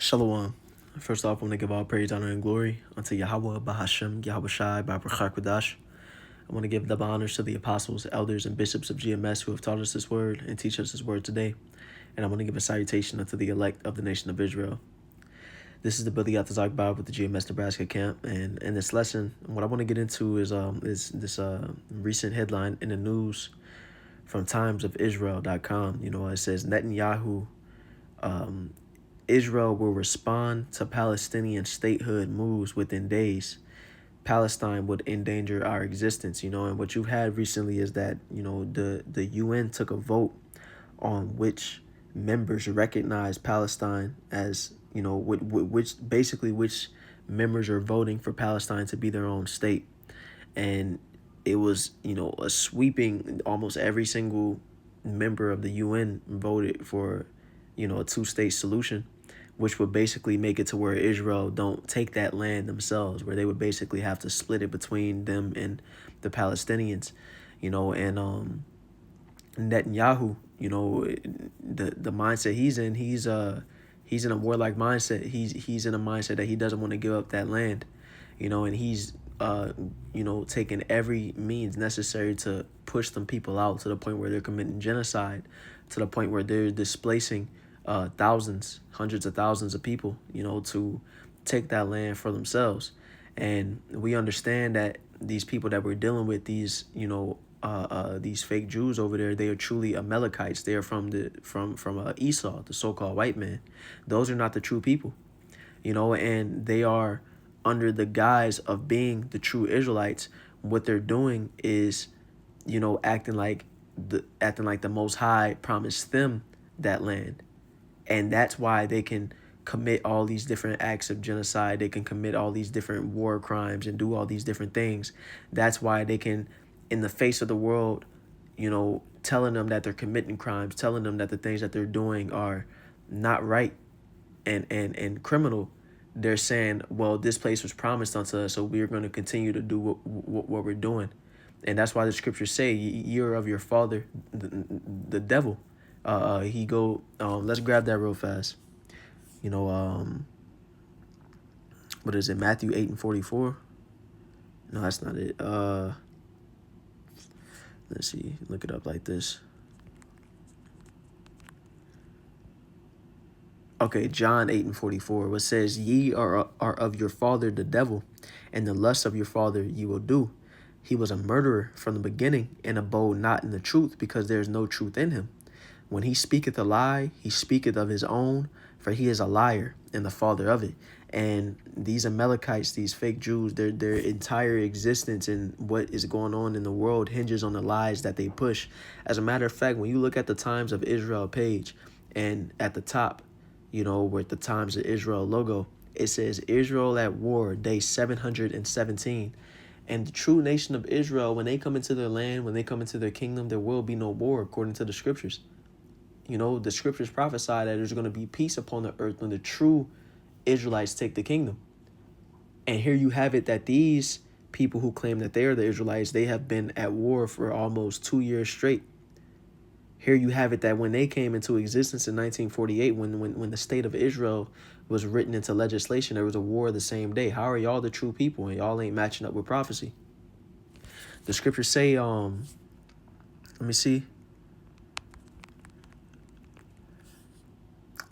Shalom. First off, I want to give all praise, honor, and glory unto Yahweh, Bahashem, Yahweh Shai, Baruch. I want to give double honors to the apostles, elders, and bishops of GMS who have taught us this word and teach us this word today. And I want to give a salutation unto the elect of the nation of Israel. This is the Billy Atazak Bob with the GMS Nebraska camp. And in this lesson, what I want to get into is this recent headline in the news from timesofisrael.com. It says Netanyahu, Israel will respond to Palestinian statehood moves within days. Palestine would endanger our existence, and what you've had recently is that, the UN took a vote on which members recognize Palestine as, which members are voting for Palestine to be their own state. And it was, a sweeping, almost every single member of the UN voted for, a two-state solution, which would basically make it to where Israel don't take that land themselves, where they would basically have to split it between them and the Palestinians, and Netanyahu, the mindset he's in, he's in a warlike mindset. He's in a mindset that he doesn't want to give up that land, and he's taking every means necessary to push them people out to the point where they're committing genocide, to the point where they're displacing thousands, hundreds of thousands of people, to take that land for themselves. And we understand that these people that we're dealing with, these fake Jews over there, they are truly Amalekites. They are from Esau, the so-called white man. Those are not the true people, and they are under the guise of being the true Israelites. What they're doing is, acting like the Most High promised them that land. And that's why they can commit all these different acts of genocide. They can commit all these different war crimes and do all these different things. That's why they can, in the face of the world, telling them that they're committing crimes, telling them that the things that they're doing are not right and criminal. They're saying, well, this place was promised unto us, so we're going to continue to do what we're doing. And that's why the scriptures say, you're of your father, the devil. Let's grab that real fast. What is it? Matthew 8:44. No, that's not it. Let's see. Look it up like this. Okay, John 8:44, which says, ye are of your father the devil, and the lust of your father ye will do. He was a murderer from the beginning, and abode not in the truth, because there is no truth in him. When he speaketh a lie, he speaketh of his own, for he is a liar and the father of it. And these Amalekites, these fake Jews, their entire existence and what is going on in the world hinges on the lies that they push. As a matter of fact, when you look at the Times of Israel page, and at the top, with the Times of Israel logo, it says Israel at war, day 717. And the true nation of Israel, when they come into their land, when they come into their kingdom, there will be no war, according to the scriptures. The scriptures prophesy that there's going to be peace upon the earth when the true Israelites take the kingdom. And here you have it that these people who claim that they are the Israelites, they have been at war for almost 2 years straight. Here you have it that when they came into existence in 1948, when the state of Israel was written into legislation, there was a war the same day. How are y'all the true people and y'all ain't matching up with prophecy? The scriptures say, let me see.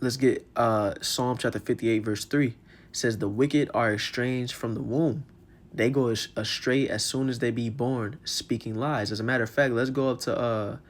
Let's get Psalm chapter 58, verse 3. It says, the wicked are estranged from the womb. They go astray as soon as they be born, speaking lies. As a matter of fact, let's go up to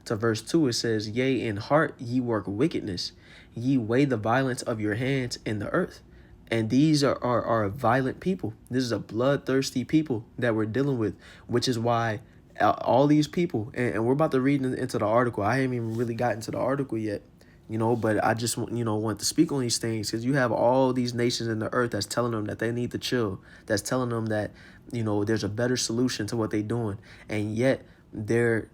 verse 2. It says, yea, in heart ye work wickedness. Ye weigh the violence of your hands in the earth. And these are violent people. This is a bloodthirsty people that we're dealing with, which is why all these people, and we're about to read into the article. I haven't even really gotten to the article yet. But I just, want to speak on these things because you have all these nations in the earth that's telling them that they need to chill. That's telling them that, there's a better solution to what they're doing. And yet they're,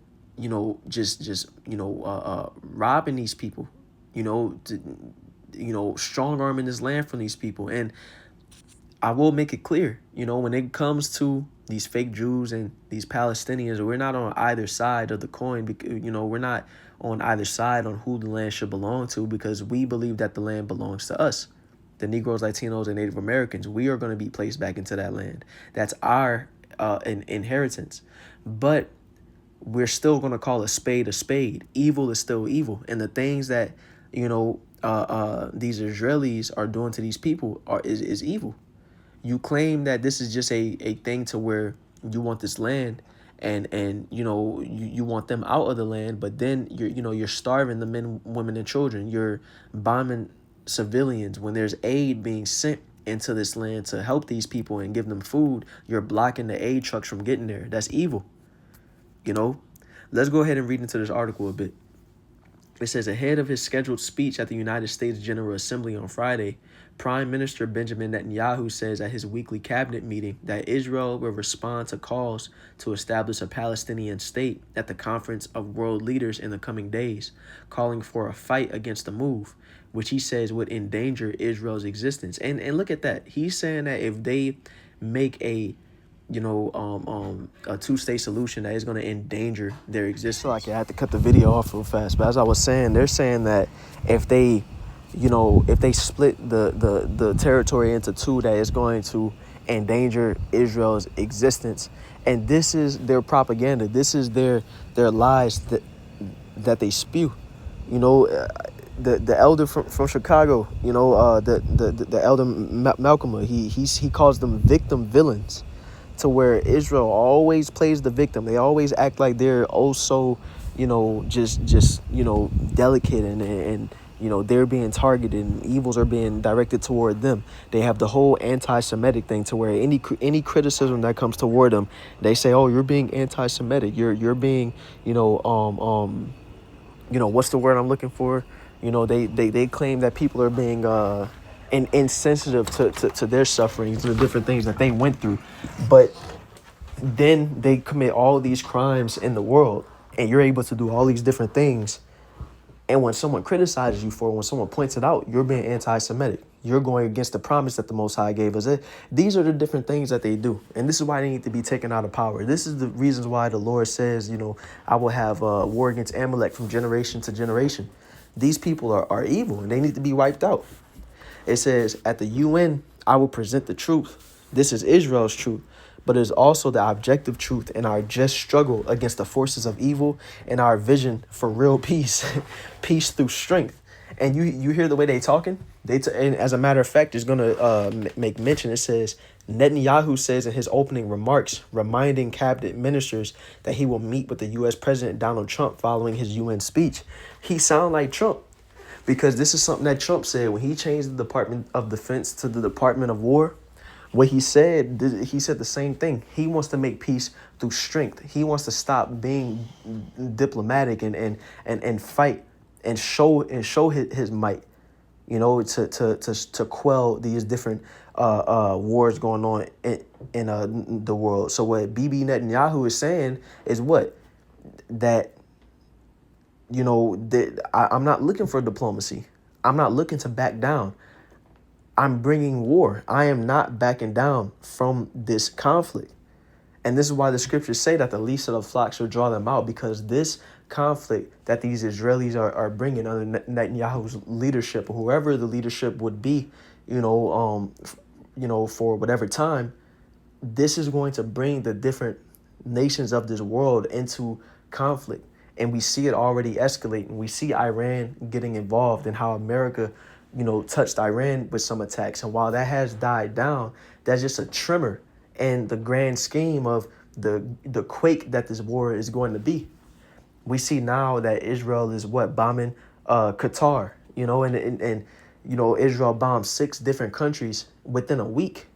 robbing these people, strong arming this land from these people. And I will make it clear, when it comes to these fake Jews and these Palestinians, we're not on either side of the coin. We're not on either side on who the land should belong to, because we believe that the land belongs to us. the Negroes, Latinos, and Native Americans, we are going to be placed back into that land. That's our inheritance. But we're still going to call a spade a spade. Evil is still evil. And the things that, these Israelis are doing to these people is evil. You claim that this is just a thing to where you want this land, and you want them out of the land, but then you're starving the men, women, and children. You're bombing civilians when there's aid being sent into this land to help these people and give them food. You're blocking the aid trucks from getting there. That's evil. you know let's go ahead and read into this article a bit. It says, ahead of his scheduled speech at the United States General Assembly on Friday, Prime Minister Benjamin Netanyahu says at his weekly cabinet meeting that Israel will respond to calls to establish a Palestinian state at the Conference of World Leaders in the coming days, calling for a fight against the move, which he says would endanger Israel's existence. And look at that. He's saying that if they make a two-state solution, that is going to endanger their existence. So I had to cut the video off real fast, but as I was saying, they're saying that if they split the territory into two, that is going to endanger Israel's existence. And this is their propaganda. This is their lies that they spew. The elder from Chicago, the elder Malcolm, he calls them victim villains, to where Israel always plays the victim. They always act like they're also, just delicate, and they're being targeted and evils are being directed toward them. They have the whole anti-Semitic thing, to where any criticism that comes toward them, they say, oh, you're being anti-Semitic. You're being, what's the word I'm looking for? They claim that people are being insensitive to their sufferings, to the different things that they went through. But then they commit all these crimes in the world, and you're able to do all these different things. And when someone criticizes you for it, when someone points it out, you're being anti-Semitic. You're going against the promise that the Most High gave us. These are the different things that they do. And this is why they need to be taken out of power. This is the reasons why the Lord says, I will have war against Amalek from generation to generation. These people are evil, and they need to be wiped out. It says, at the UN, I will present the truth. This is Israel's truth, but it is also the objective truth in our just struggle against the forces of evil and our vision for real peace, peace through strength. And you hear the way they talking? And as a matter of fact, it's going to make mention. It says, Netanyahu says in his opening remarks, reminding cabinet ministers that he will meet with the U.S. President Donald Trump following his UN speech. He sound like Trump, because this is something that Trump said when he changed the Department of Defense to the Department of War. What he said the same thing. He wants to make peace through strength. He wants to stop being diplomatic and fight and show his might, to quell these different wars going on in the world. So what Bibi Netanyahu is saying is what? That, I'm not looking for diplomacy. I'm not looking to back down. I'm bringing war. I am not backing down from this conflict. And this is why the scriptures say that the least of the flock shall draw them out, because this conflict that these Israelis are bringing under Netanyahu's leadership, or whoever the leadership would be, for whatever time, this is going to bring the different nations of this world into conflict. And we see it already escalating. We see Iran getting involved, and how America, touched Iran with some attacks. And while that has died down, that's just a tremor in the grand scheme of the quake that this war is going to be. We see now that Israel is bombing Qatar, and Israel bombed 6 different countries within a week.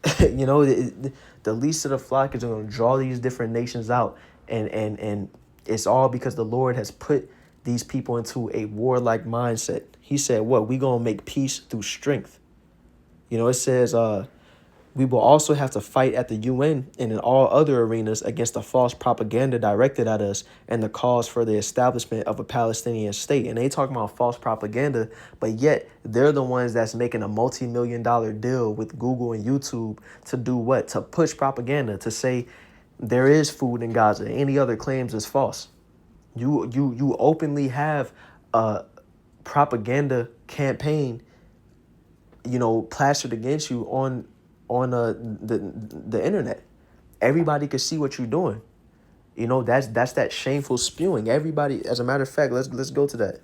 The least of the flock is going to draw these different nations out, and it's all because the Lord has put these people into a warlike mindset. He said, we going to make peace through strength. It says, we will also have to fight at the UN and in all other arenas against the false propaganda directed at us and the cause for the establishment of a Palestinian state. And they talk about false propaganda, but yet they're the ones that's making a multi-million-dollar deal with Google and YouTube to do what? To push propaganda, to say there is food in Gaza. Any other claims is false. You openly have a propaganda campaign plastered against you on the internet. Everybody could see what you're doing. That's that shameful spewing. Everybody, as a matter of fact, let's go to that.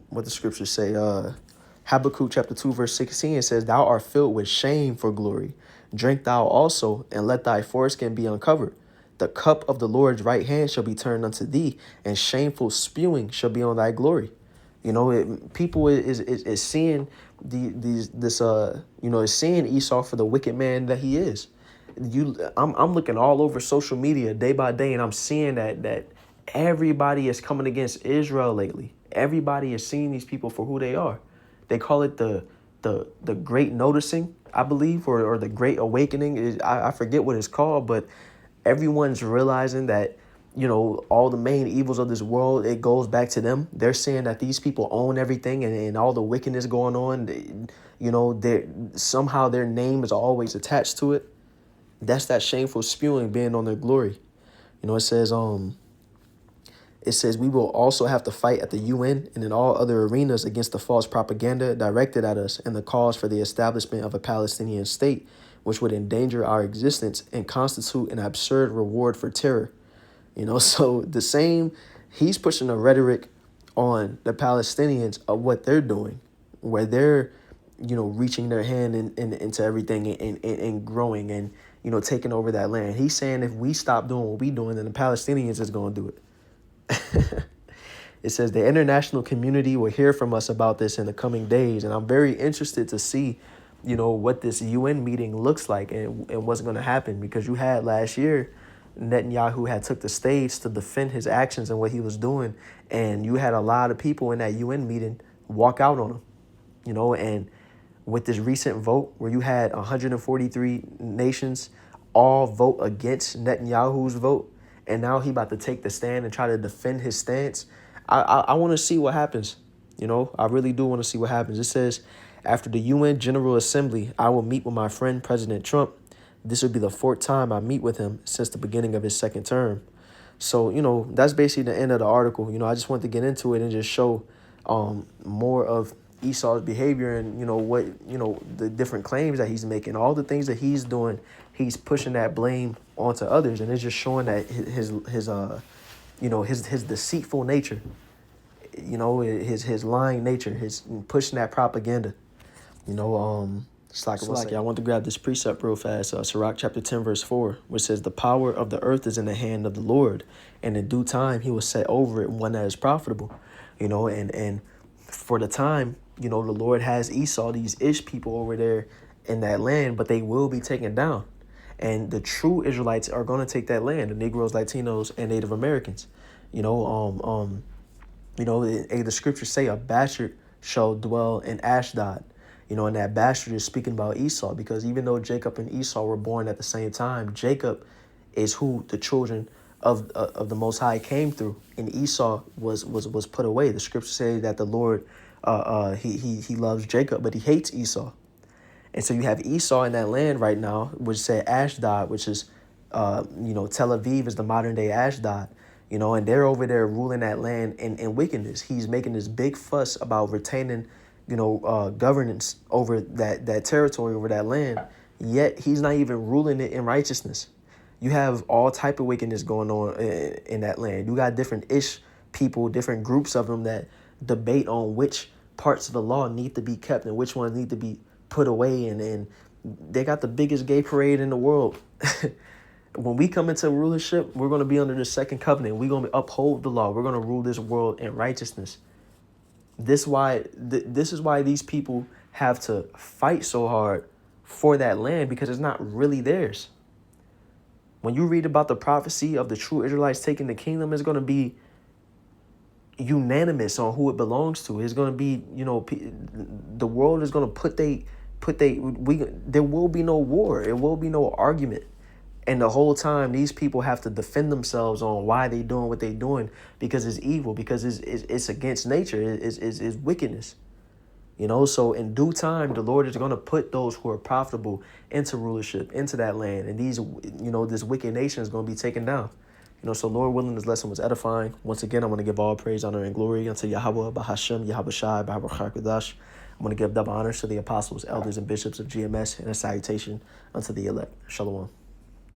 What the scriptures say. Habakkuk chapter 2, verse 16, it says, "Thou art filled with shame for glory. Drink thou also, and let thy foreskin be uncovered. The cup of the Lord's right hand shall be turned unto thee, and shameful spewing shall be on thy glory." People is seeing is seeing Esau for the wicked man that he is. I'm looking all over social media day by day, and I'm seeing that everybody is coming against Israel lately. Everybody is seeing these people for who they are. They call it the great noticing, I believe, or the great awakening. I forget what it's called, but everyone's realizing that all the main evils of this world, it goes back to them. They're saying that these people own everything, and all the wickedness going on, they somehow their name is always attached to it. That's that shameful spewing being on their glory. It says we will also have to fight at the UN and in all other arenas against the false propaganda directed at us and the cause for the establishment of a Palestinian state, which would endanger our existence and constitute an absurd reward for terror. So he's pushing a rhetoric on the Palestinians of what they're doing, where they're, reaching their hand into everything and growing and, taking over that land. He's saying if we stop doing what we're doing, then the Palestinians is going to do it. It says the international community will hear from us about this in the coming days. And I'm very interested to see, what this UN meeting looks like and what's going to happen, because you had last year, Netanyahu had took the stage to defend his actions and what he was doing. And you had a lot of people in that UN meeting walk out on him, and with this recent vote where you had 143 nations all vote against Netanyahu's vote, and now he about to take the stand and try to defend his stance. I want to see what happens. I really do want to see what happens. It says, after the UN General Assembly, I will meet with my friend President Trump. This will be the 4th time I meet with him since the beginning of his 2nd term. So, that's basically the end of the article. I just wanted to get into it and just show more of Esau's behavior and, the different claims that he's making, all the things that he's doing. He's pushing that blame onto others, and it's just showing that his deceitful nature, his lying nature, his pushing that propaganda. Slack. I want to grab this precept real fast. Sirach chapter 10 verse 4, which says, "The power of the earth is in the hand of the Lord, and in due time he will set over it one that is profitable." And for the time, the Lord has Esau, these Ish people over there in that land, but they will be taken down. And the true Israelites are going to take that land, the Negroes, Latinos, and Native Americans. The scriptures say a bastard shall dwell in Ashdod. And that bastard is speaking about Esau, because even though Jacob and Esau were born at the same time, Jacob is who the children of the Most High came through, and Esau was put away. The scriptures say that the Lord, he loves Jacob, but he hates Esau. And so you have Esau in that land right now, which said Ashdod, which is, Tel Aviv is the modern day Ashdod, and they're over there ruling that land in wickedness. He's making this big fuss about retaining, governance over that territory, over that land. Yet he's not even ruling it in righteousness. You have all type of wickedness going on in that land. You got different Ish people, different groups of them that debate on which parts of the law need to be kept and which ones need to be put away, and they got the biggest gay parade in the world. When we come into rulership, we're going to be under the 2nd covenant. We're going to uphold the law. We're going to rule this world in righteousness. This is why these people have to fight so hard for that land, because it's not really theirs. When you read about the prophecy of the true Israelites taking the kingdom, it's going to be unanimous on who it belongs to. It's going to be, the world is going to there will be no war. It will be no argument. And the whole time, these people have to defend themselves on why they doing what they doing, because it's evil, because it's against nature, it's wickedness. So in due time, the Lord is going to put those who are profitable into rulership, into that land. And these, this wicked nation is going to be taken down. So Lord willing, this lesson was edifying. Once again, I want to give all praise, honor, and glory unto Yahweh, Bahashem, Yahweh Shai, Bahashai Kadash. I want to give double honors to the apostles, elders, and bishops of GMS, and a salutation unto the elect. Shalom.